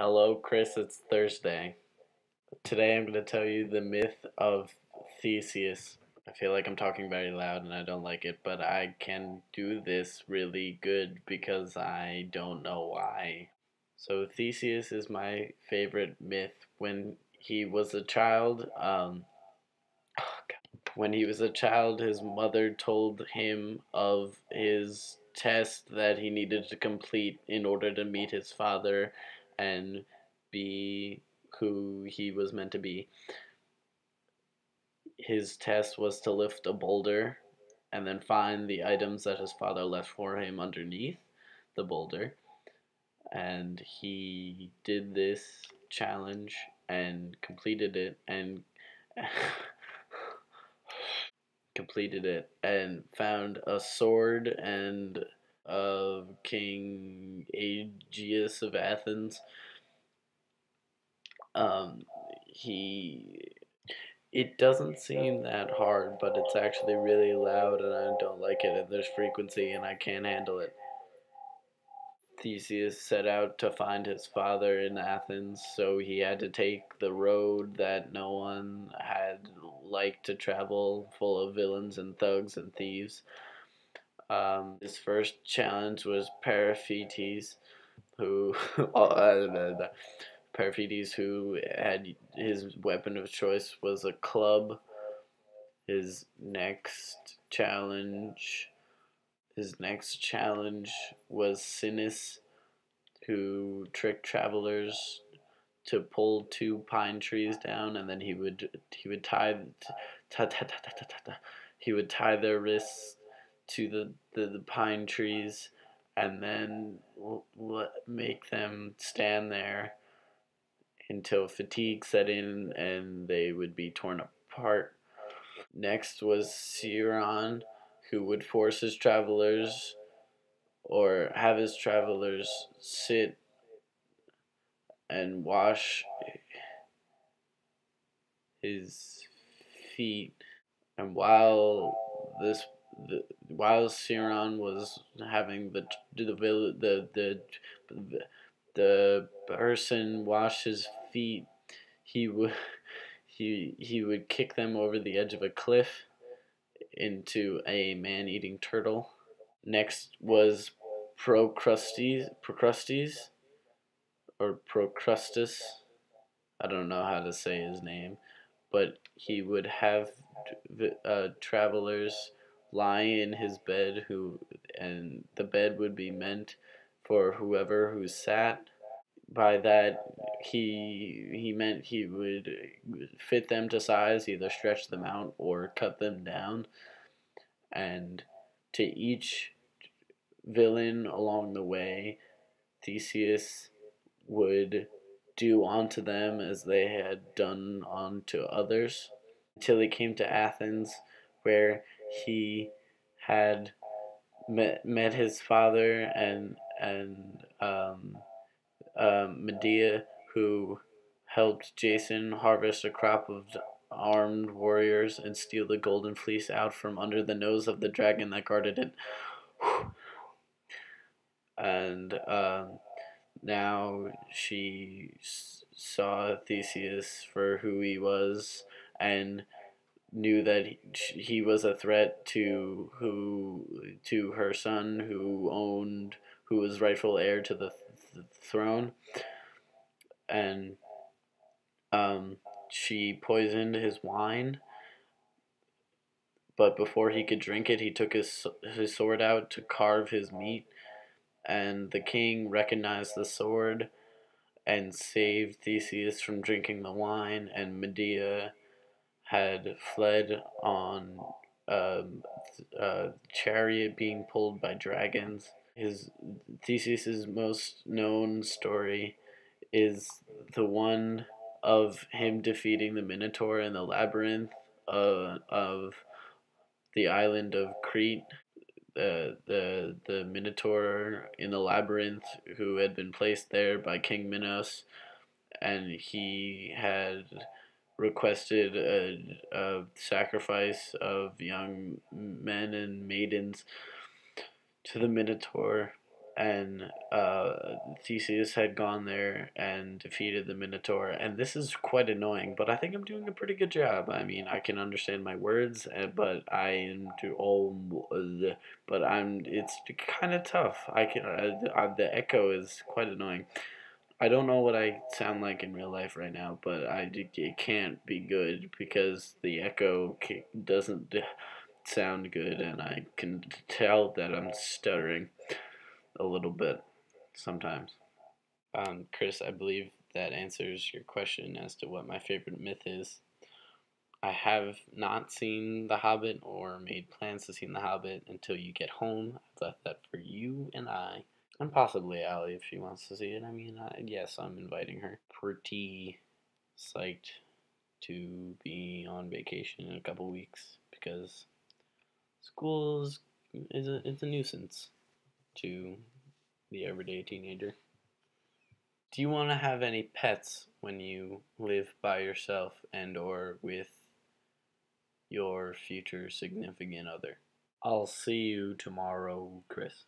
Hello, Kris. It's Thursday. Today I'm going to tell you the myth of Theseus. I feel like I'm talking very loud and I don't like it, but I can do this really good because I don't know why. So, Theseus is my favorite myth. When he was a child, his mother told him of his test that he needed to complete in order to meet his father and be who he was meant to be. His test was to lift a boulder and then find the items that his father left for him underneath the boulder. And he did this challenge and completed it and found a sword and of King Aegeus of Athens. Um, he it doesn't seem that hard, but it's actually really loud and I don't like it, and there's frequency and I can't handle it. Theseus set out to find his father in Athens, so he had to take the road that no one had liked to travel, full of villains and thugs and thieves. His first challenge was Periphetes, who Periphetes, who had his weapon of choice was a club. His next challenge, his next challenge was Sinis, who tricked travelers to pull two pine trees down, and then he would he would tie their wrists to the pine trees, and then make them stand there until fatigue set in and they would be torn apart. Next was Siron, who would force his travelers or have his travelers sit and wash his feet. And while Siron was having the person wash his feet, he would he would kick them over the edge of a cliff into a man-eating turtle. Next was Procrustes or Procrustes. I don't know how to say his name, but he would have travelers lie in his bed and the bed would be meant for whoever who sat. By that, he meant he would fit them to size, either stretch them out or cut them down, and to each villain along the way, Theseus would do unto them as they had done unto others, until he came to Athens, where he had met his father and Medea, who helped Jason harvest a crop of armed warriors and steal the golden fleece out from under the nose of the dragon that guarded it. And now she saw Theseus for who he was and knew that he was a threat to her son who was rightful heir to the throne, and she poisoned his wine. But before he could drink it, he took his sword out to carve his meat, and the king recognized the sword and saved Theseus from drinking the wine, and Medea had fled on a chariot being pulled by dragons. Theseus's most known story is the one of him defeating the Minotaur in the labyrinth of the island of Crete. The Minotaur in the labyrinth, who had been placed there by King Minos, and he had requested a sacrifice of young men and maidens to the Minotaur, and Theseus had gone there and defeated the Minotaur. And this is quite annoying, but I think I'm doing a pretty good job. I mean, I can understand my words, but I am to all, but I'm. It's kind of tough. I can. The echo is quite annoying. I don't know what I sound like in real life right now, but it can't be good because the echo doesn't sound good, and I can tell that I'm stuttering a little bit sometimes. Kris, I believe that answers your question as to what my favorite myth is. I have not seen The Hobbit or made plans to see The Hobbit until you get home. I've left that for you and I, and possibly Allie if she wants to see it. I mean, yes, I'm inviting her. Pretty psyched to be on vacation in a couple weeks because school is a nuisance to the everyday teenager. Do you want to have any pets when you live by yourself and or with your future significant other? I'll see you tomorrow, Kris.